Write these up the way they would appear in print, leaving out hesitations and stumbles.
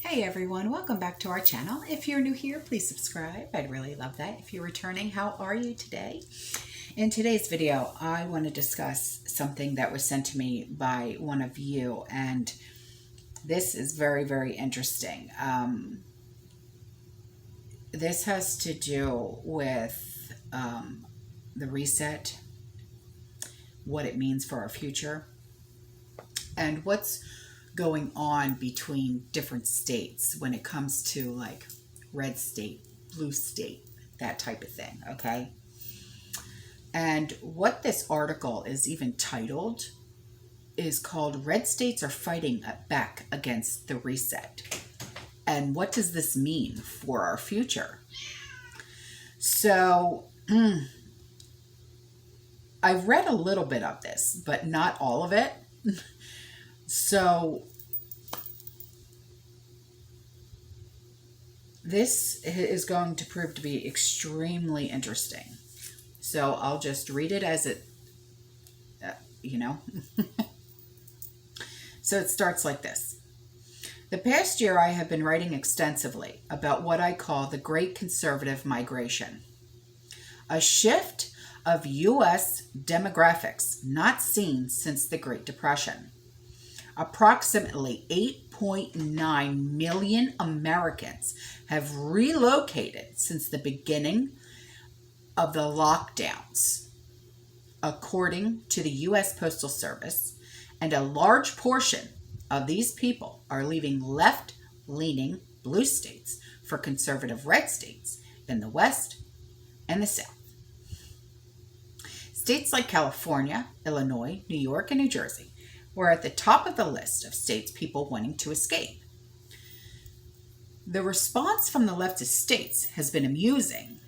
Hey everyone, welcome back to our channel. If you're new here, please subscribe. I'd really love that. If you're returning, how are you today? In today's video, I want to discuss something that was sent to me by one of you, and this is very, very interesting. This has to do with the reset, what it means for our future, and what's going on between different states when it comes to like red state, blue state, that type of thing, okay? And what this article is even titled is called Red States Are Fighting Back Against the Reset. And what does this mean for our future? So I've read a little bit of this, but not all of it. So this is going to prove to be extremely interesting. So I'll just read it as it, So it starts like this. The past year I have been writing extensively about what I call the Great Conservative Migration, a shift of U.S. demographics not seen since the Great Depression. Approximately 8.9 million Americans have relocated since the beginning of the lockdowns, according to the U.S. Postal Service, and a large portion of these people are leaving left-leaning blue states for conservative red states in the West and the South. States like California, Illinois, New York, and New Jersey were at the top of the list of states people wanting to escape. The response from the leftist states has been amusing.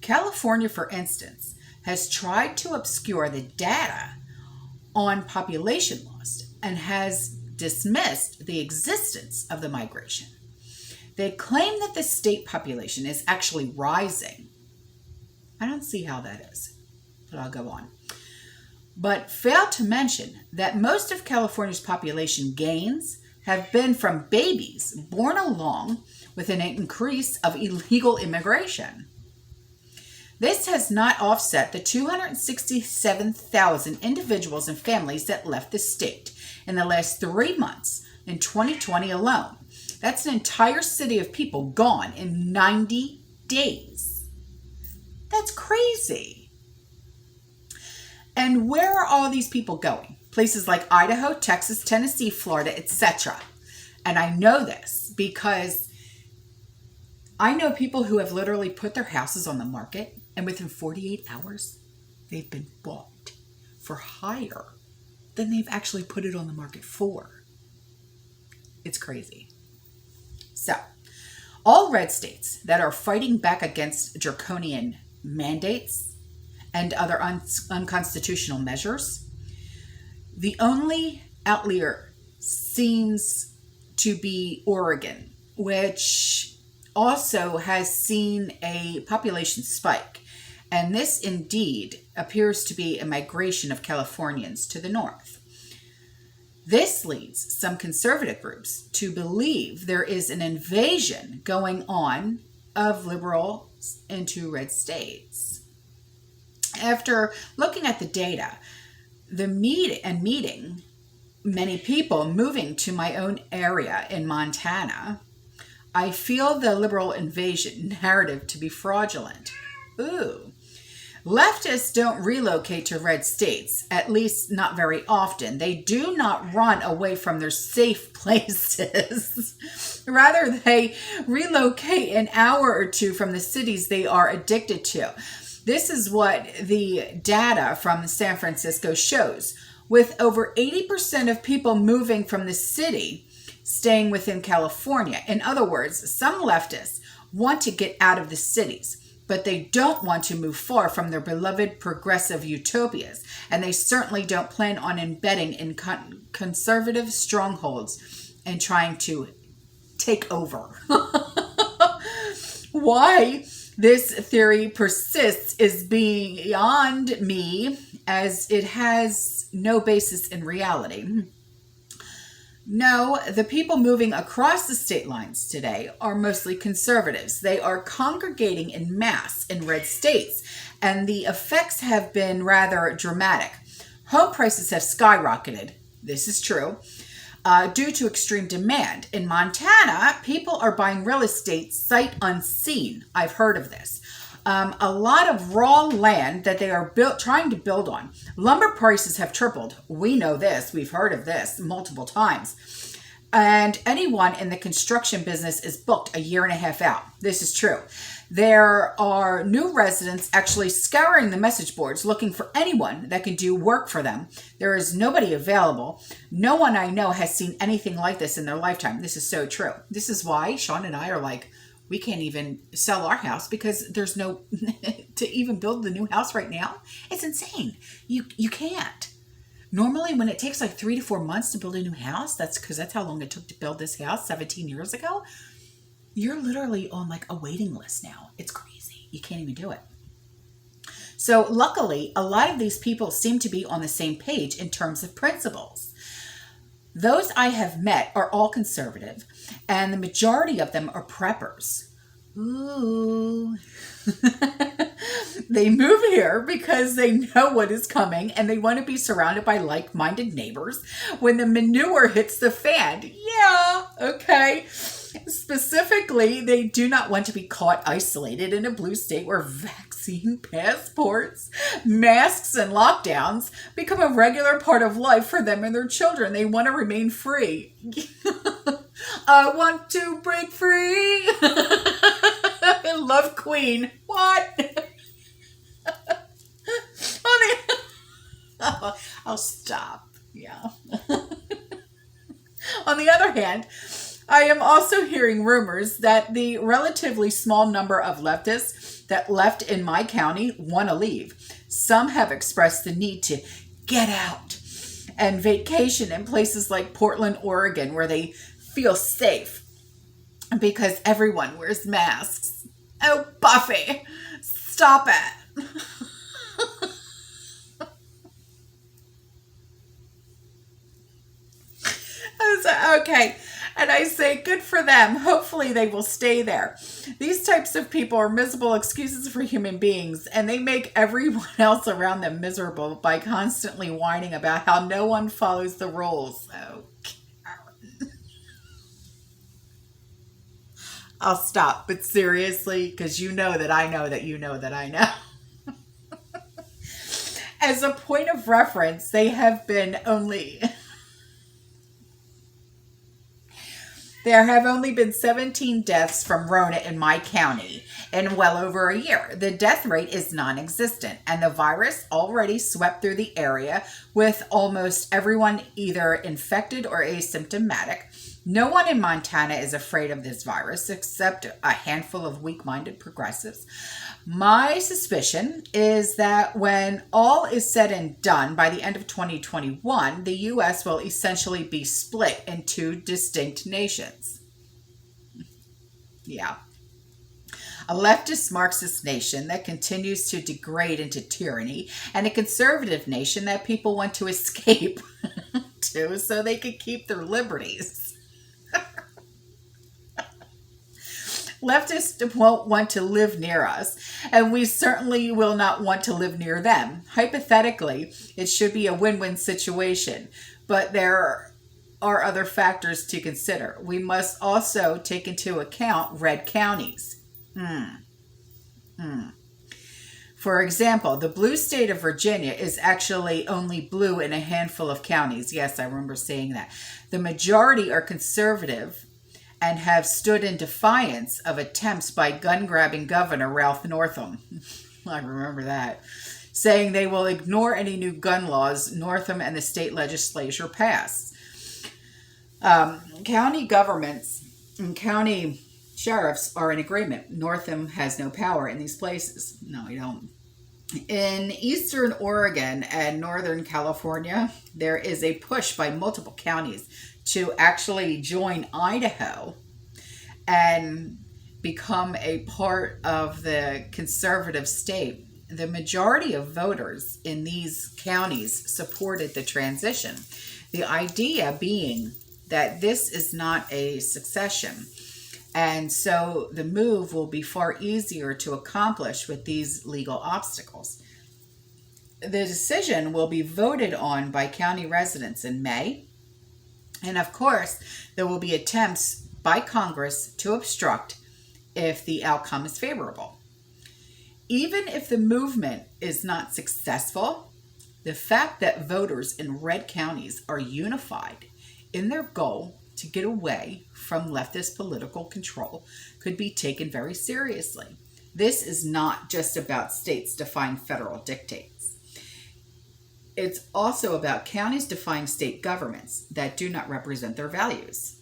California, for instance, has tried to obscure the data on population loss and has dismissed the existence of the migration. They claim that the state population is actually rising. I don't see how that is, but I'll go on. But fail to mention that most of California's population gains have been from babies born along with an increase of illegal immigration. This has not offset the 267,000 individuals and families that left the state in the last 3 months in 2020 alone. That's an entire city of people gone in 90 days. That's crazy. And where are all these people going? Places like Idaho, Texas, Tennessee, Florida, etc. And I know this because I know people who have literally put their houses on the market, and within 48 hours, they've been bought for higher than they've actually put it on the market for. It's crazy. So, all red states that are fighting back against draconian mandates and other unconstitutional measures, the only outlier seems to be Oregon, which also has seen a population spike. And this indeed appears to be a migration of Californians to the north. This leads some conservative groups to believe there is an invasion going on of liberals into red states. After looking at the data, meeting many people moving to my own area in Montana, I feel the liberal invasion narrative to be fraudulent. Ooh. Leftists don't relocate to red states, at least not very often. They do not run away from their safe places. Rather, they relocate an hour or two from the cities they are addicted to. This is what the data from San Francisco shows, with over 80% of people moving from the city staying within California. In other words, some leftists want to get out of the cities, but they don't want to move far from their beloved progressive utopias, and they certainly don't plan on embedding in conservative strongholds and trying to take over. Why this theory persists is beyond me, as it has no basis in reality. No, the people moving across the state lines today are mostly conservatives. They are congregating in mass in red states, and the effects have been rather dramatic. Home prices have skyrocketed. This is true. Due to extreme demand. In Montana, people are buying real estate sight unseen. I've heard of this. A lot of raw land that they are trying to build on. Lumber prices have tripled. We know this. We've heard of this multiple times. And anyone in the construction business is booked a year and a half out. This is true. There are new residents actually scouring the message boards looking for anyone that can do work for them. There is nobody available. No one I know has seen anything like this in their lifetime. This is so true. This is why Sean and I are like, we can't even sell our house because there's no to even build the new house right now. It's insane. You can't. Normally when it takes like 3 to 4 months to build a new house, that's because that's how long it took to build this house 17 years ago. You're literally on like a waiting list now. It's crazy. You can't even do it. So luckily, a lot of these people seem to be on the same page in terms of principles. Those I have met are all conservative, and the majority of them are preppers. Ooh. They move here because they know what is coming and they want to be surrounded by like-minded neighbors when the manure hits the fan. Yeah, okay. Specifically, they do not want to be caught isolated in a blue state where vaccine passports, masks, and lockdowns become a regular part of life for them and their children. They want to remain free. I want to break free. I love Queen. What? I'll stop. Yeah. On the other hand, I am also hearing rumors that the relatively small number of leftists that left in my county want to leave. Some have expressed the need to get out and vacation in places like Portland, Oregon, where they feel safe because everyone wears masks. Oh, Buffy, stop it. Okay. And I say, good for them. Hopefully they will stay there. These types of people are miserable excuses for human beings, and they make everyone else around them miserable by constantly whining about how no one follows the rules. Oh, Karen. I'll stop, but seriously, because you know that I know that you know that I know. As a point of reference, they have been only... There have only been 17 deaths from Rona in my county in well over a year. The death rate is non-existent, and the virus already swept through the area with almost everyone either infected or asymptomatic. No one in Montana is afraid of this virus except a handful of weak-minded progressives. My suspicion is that when all is said and done by the end of 2021, the U.S. will essentially be split in two distinct nations. Yeah. A leftist Marxist nation that continues to degrade into tyranny, and a conservative nation that people want to escape to so they can keep their liberties. Leftists won't want to live near us, and we certainly will not want to live near them. Hypothetically, it should be a win-win situation, but there are other factors to consider. We must also take into account red counties. For example, the blue state of Virginia is actually only blue in a handful of counties. Yes, I remember saying that. The majority are conservative and have stood in defiance of attempts by gun-grabbing Governor Ralph Northam. I remember that. Saying they will ignore any new gun laws Northam and the state legislature pass. County governments and county sheriffs are in agreement. Northam has no power in these places. No, he don't. In eastern Oregon and northern California, there is a push by multiple counties to actually join Idaho and become a part of the conservative state. The majority of voters in these counties supported the transition. The idea being that this is not a succession. And so the move will be far easier to accomplish with these legal obstacles. The decision will be voted on by county residents in May. And of course, there will be attempts by Congress to obstruct if the outcome is favorable. Even if the movement is not successful, the fact that voters in red counties are unified in their goal to get away from leftist political control could be taken very seriously. This is not just about states defying federal dictates. It's also about counties defying state governments that do not represent their values.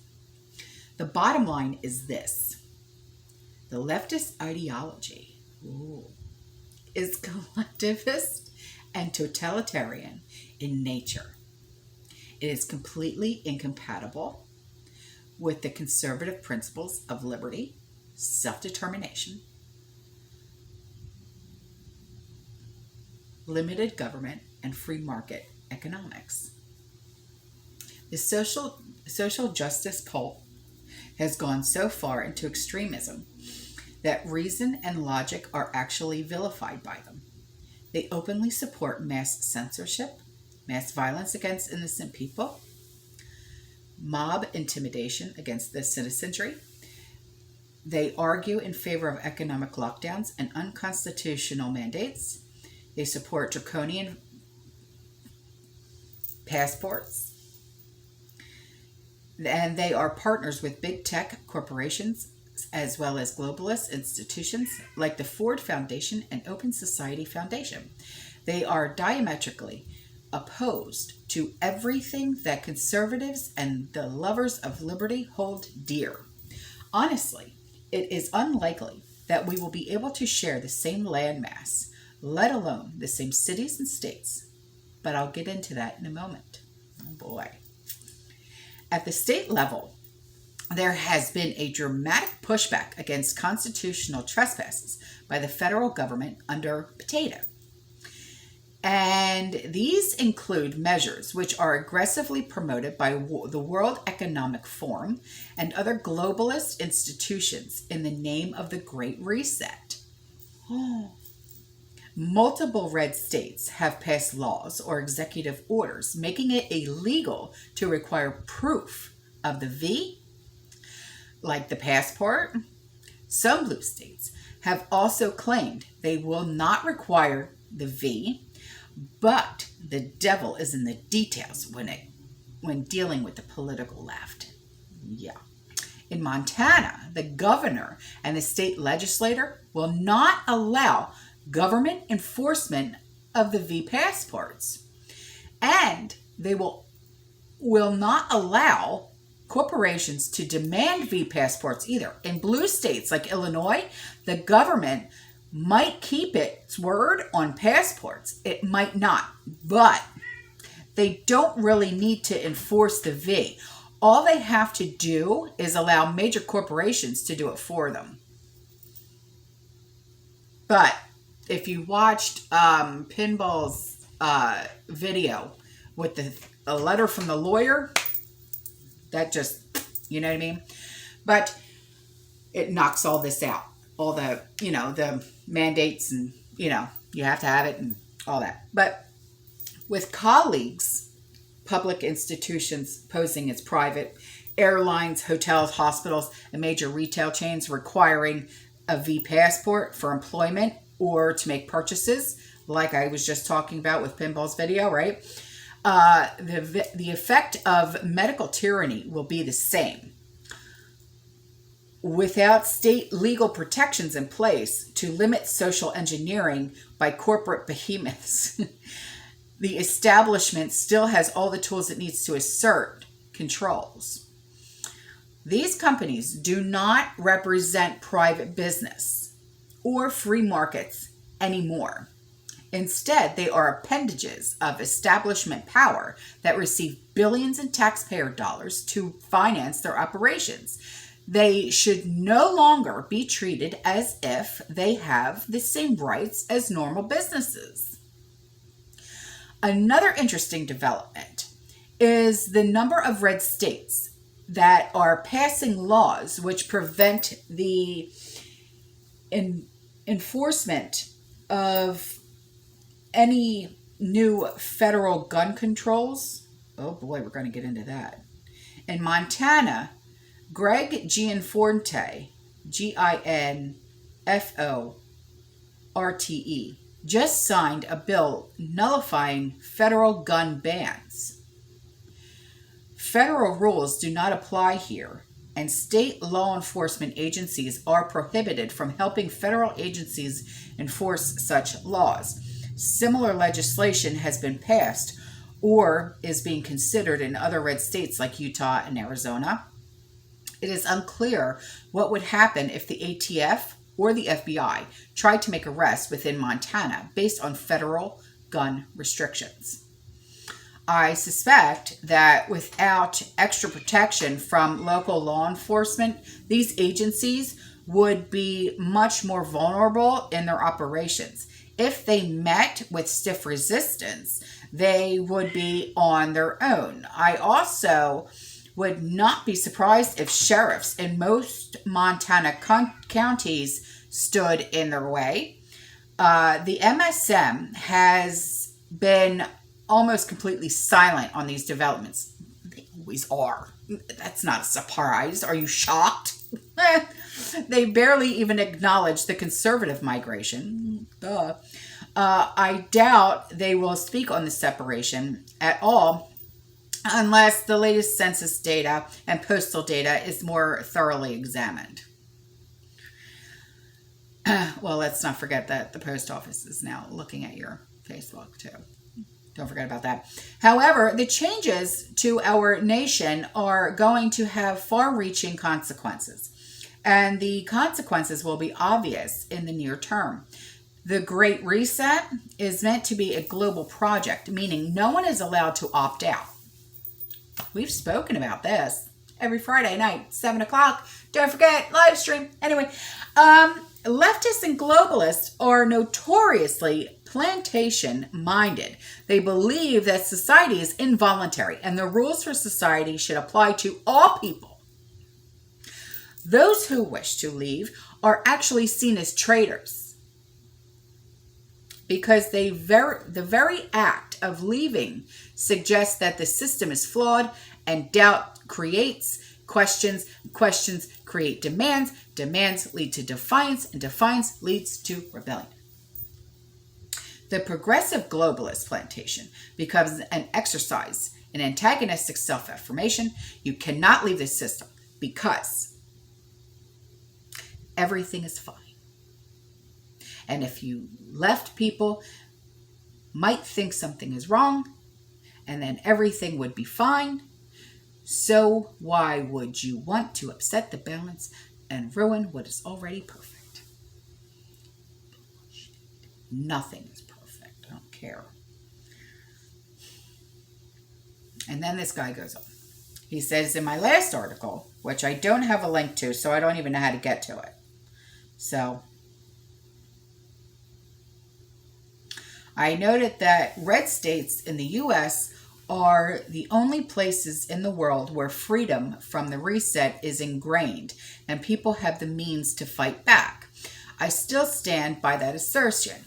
The bottom line is this: the leftist ideology is collectivist and totalitarian in nature. It is completely incompatible with the conservative principles of liberty, self-determination, limited government, and free market economics. The social justice cult has gone so far into extremism that reason and logic are actually vilified by them. They openly support mass censorship, mass violence against innocent people, mob intimidation against the citizenry. They argue in favor of economic lockdowns and unconstitutional mandates. They support draconian passports. And they are partners with big tech corporations as well as globalist institutions like the Ford Foundation and Open Society Foundation. They are diametrically opposed to everything that conservatives and the lovers of liberty hold dear. Honestly, it is unlikely that we will be able to share the same landmass, let alone the same cities and states. But I'll get into that in a moment. Oh boy. At the state level, there has been a dramatic pushback against constitutional trespasses by the federal government under Potato. And these include measures which are aggressively promoted by the World Economic Forum and other globalist institutions in the name of the Great Reset. Multiple red states have passed laws or executive orders making it illegal to require proof of the V, like the passport. Some blue states have also claimed they will not require the V, but the devil is in the details when dealing with the political left. Yeah. In Montana, the governor and the state legislator will not allow government enforcement of the V passports. And they will not allow corporations to demand V passports either. In blue states like Illinois, the government might keep its word on passports. It might not, but they don't really need to enforce the V. All they have to do is allow major corporations to do it for them. But if you watched Pinball's video with a letter from the lawyer, that just, you know what I mean? But it knocks all this out. All the, the mandates and, you have to have it and all that. But with colleagues, public institutions posing as private, airlines, hotels, hospitals, and major retail chains requiring a V passport for employment or to make purchases, like I was just talking about with Pinball's video, right? The effect of medical tyranny will be the same. Without state legal protections in place to limit social engineering by corporate behemoths, the establishment still has all the tools it needs to assert controls. These companies do not represent private business or free markets anymore. Instead, they are appendages of establishment power that receive billions in taxpayer dollars to finance their operations. They should no longer be treated as if they have the same rights as normal businesses. Another interesting development is the number of red states that are passing laws which prevent the enforcement of any new federal gun controls. Oh boy, we're going to get into that. In Montana, Greg Gianforte, Gianforte, just signed a bill nullifying federal gun bans. Federal rules do not apply here, and state law enforcement agencies are prohibited from helping federal agencies enforce such laws. Similar legislation has been passed or is being considered in other red states like Utah and Arizona. It is unclear what would happen if the ATF or the FBI tried to make arrests within Montana based on federal gun restrictions. I suspect that without extra protection from local law enforcement, these agencies would be much more vulnerable in their operations. If they met with stiff resistance, they would be on their own. I also would not be surprised if sheriffs in most Montana counties stood in their way. The MSM has been almost completely silent on these developments. They always are. That's not a surprise. Are you shocked? They barely even acknowledge the conservative migration. Duh. I doubt they will speak on the separation at all unless the latest census data and postal data is more thoroughly examined. Well, let's not forget that the post office is now looking at your Facebook too. Don't forget about that. However, the changes to our nation are going to have far-reaching consequences, and the consequences will be obvious in the near term. The Great Reset is meant to be a global project, meaning no one is allowed to opt out. We've spoken about this every Friday night, 7 o'clock. Don't forget, live stream. Anyway, leftists and globalists are notoriously plantation-minded. They believe that society is involuntary and the rules for society should apply to all people. Those who wish to leave are actually seen as traitors because the very act of leaving suggests that the system is flawed, and doubt creates questions, questions create demands, demands lead to defiance, and defiance leads to rebellion. The progressive globalist plantation becomes an exercise in antagonistic self-affirmation. You cannot leave this system because everything is fine. And if you left, people might think something is wrong, and then everything would be fine. So why would you want to upset the balance and ruin what is already perfect? Nothing is perfect. I don't care. And then this guy goes on. He says in my last article, which I don't have a link to, so I don't even know how to get to it. So I noted that red states in the U.S. are the only places in the world where freedom from the reset is ingrained and people have the means to fight back. I still stand by that assertion.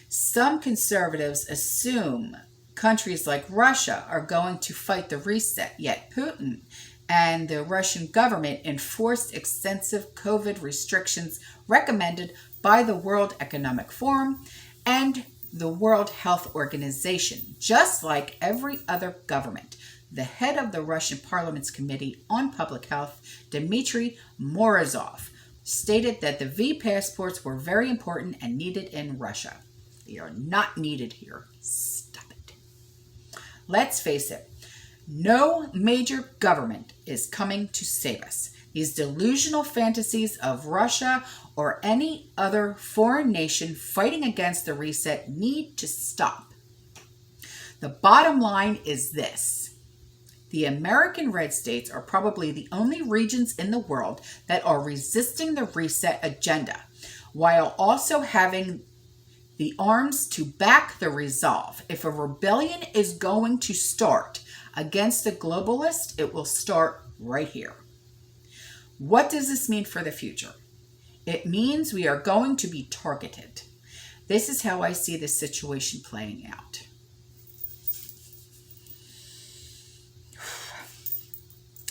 Some conservatives assume countries like Russia are going to fight the reset, yet Putin and the Russian government enforced extensive COVID restrictions recommended by the World Economic Forum and the World Health Organization, just like every other government. The head of the Russian Parliament's Committee on Public Health, Dmitry Morozov, stated that the V passports were very important and needed in Russia. They are not needed here. Stop it. Let's face it, no major government is coming to save us. These delusional fantasies of Russia or any other foreign nation fighting against the reset need to stop. The bottom line is this. The American red states are probably the only regions in the world that are resisting the reset agenda, while also having the arms to back the resolve. If a rebellion is going to start against the globalists, it will start right here. What does this mean for the future? It means we are going to be targeted. This is how I see this situation playing out.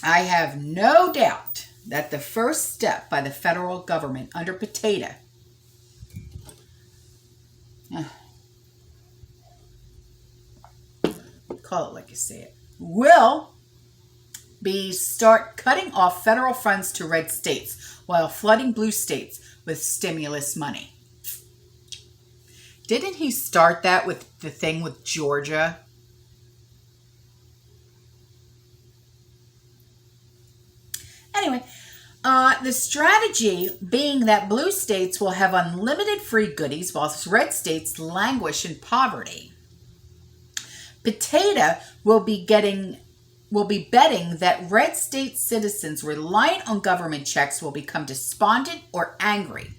I have no doubt that the first step by the federal government under Potato call it like you say it, will be start cutting off federal funds to red states while flooding blue states with stimulus money. Didn't he start that with the thing with Georgia? Anyway, the strategy being that blue states will have unlimited free goodies while red states languish in poverty. Potato will be betting that red state citizens reliant on government checks will become despondent or angry.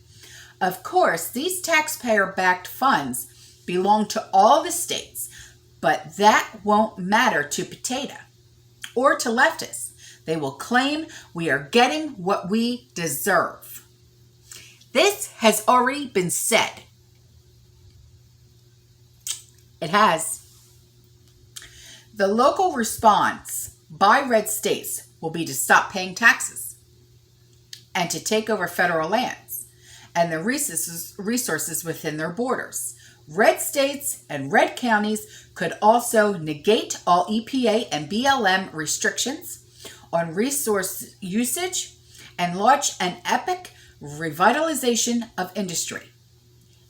Of course, these taxpayer-backed funds belong to all the states, but that won't matter to Potato or to leftists. They will claim we are getting what we deserve. This has already been said. It has. The local response by red states will be to stop paying taxes and to take over federal lands and the resources within their borders. Red states and red counties could also negate all EPA and BLM restrictions on resource usage and launch an epic revitalization of industry.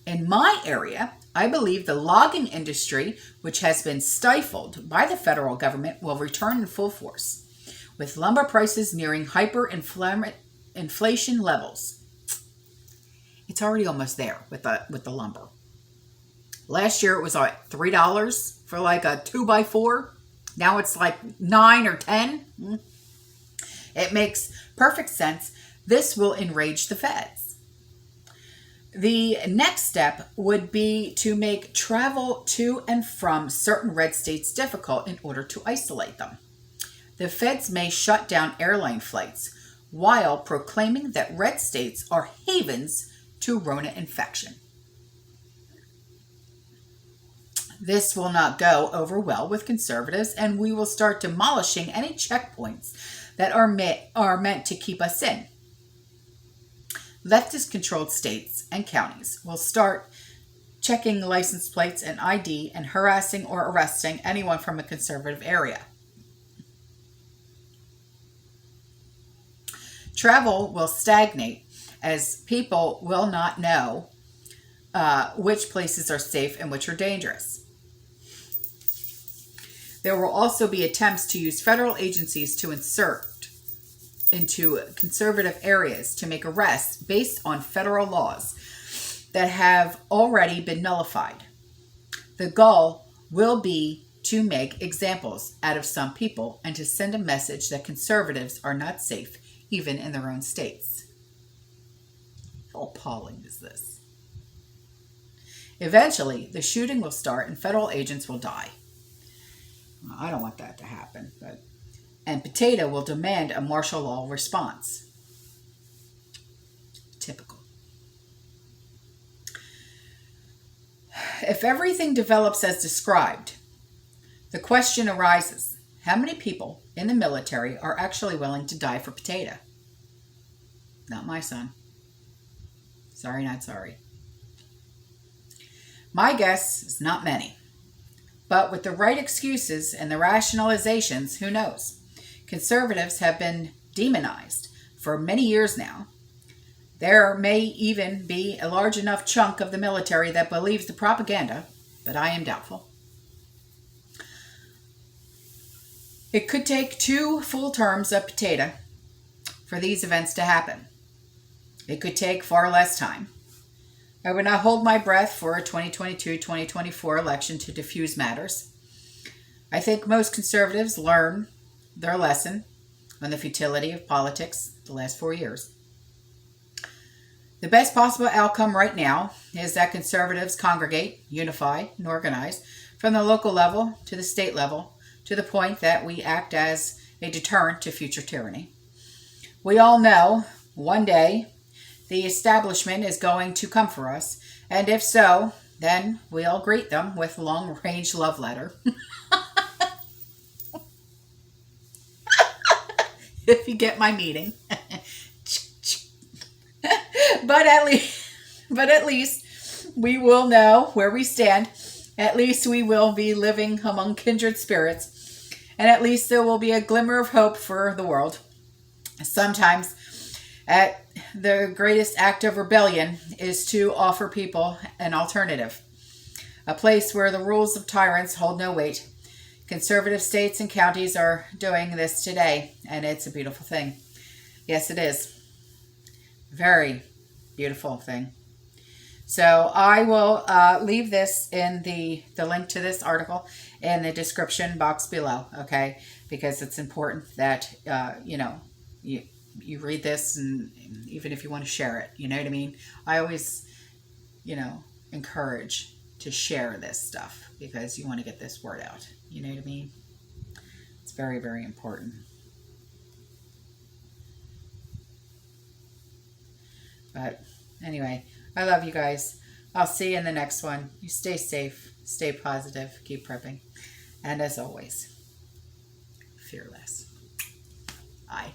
In my area, I believe the logging industry, which has been stifled by the federal government, will return in full force, with lumber prices nearing hyperinflation levels. It's already almost there with the lumber. Last year it was like $3 for like a 2x4. Now it's like $9 or $10. It makes perfect sense. This will enrage the feds. The next step would be to make travel to and from certain red states difficult in order to isolate them. The feds may shut down airline flights while proclaiming that red states are havens to Rona infection. This will not go over well with conservatives, and we will start demolishing any checkpoints that are meant to keep us in. Leftist-controlled states and counties will start checking license plates and ID and harassing or arresting anyone from a conservative area. Travel will stagnate as people will not know which places are safe and which are dangerous. There will also be attempts to use federal agencies to insert into conservative areas to make arrests based on federal laws that have already been nullified. The goal will be to make examples out of some people and to send a message that conservatives are not safe even in their own states. How appalling is this? Eventually, the shooting will start and federal agents will die. I don't want that to happen, and Potato will demand a martial law response. Typical. If everything develops as described, the question arises, how many people in the military are actually willing to die for Potato? Not my son. Sorry, not sorry. My guess is not many. But with the right excuses and the rationalizations, who knows? Conservatives have been demonized for many years now. There may even be a large enough chunk of the military that believes the propaganda, but I am doubtful. It could take 2 full terms of Potato for these events to happen. It could take far less time. I would not hold my breath for a 2022-2024 election to diffuse matters. I think most conservatives learn their lesson on the futility of politics the last 4 years. The best possible outcome right now is that conservatives congregate, unify, and organize from the local level to the state level to the point that we act as a deterrent to future tyranny. We all know one day the establishment is going to come for us, and if so, then we'll greet them with a long-range love letter. If you get my meaning. but at least we will know where we stand. At least we will be living among kindred spirits, and at least there will be a glimmer of hope for the world. Sometimes the greatest act of rebellion is to offer people an alternative, a place where the rules of tyrants hold no weight. Conservative states and counties are doing this today, and it's a beautiful thing. Yes, it is. Very beautiful thing. So I will leave this in the link to this article in the description box below, okay? Because it's important that, you read this, and even if you want to share it, you know what I mean? I always, encourage to share this stuff because you want to get this word out. You know what I mean? It's very, very important. But anyway, I love you guys. I'll see you in the next one. You stay safe, stay positive, keep prepping. And as always, fearless. Bye.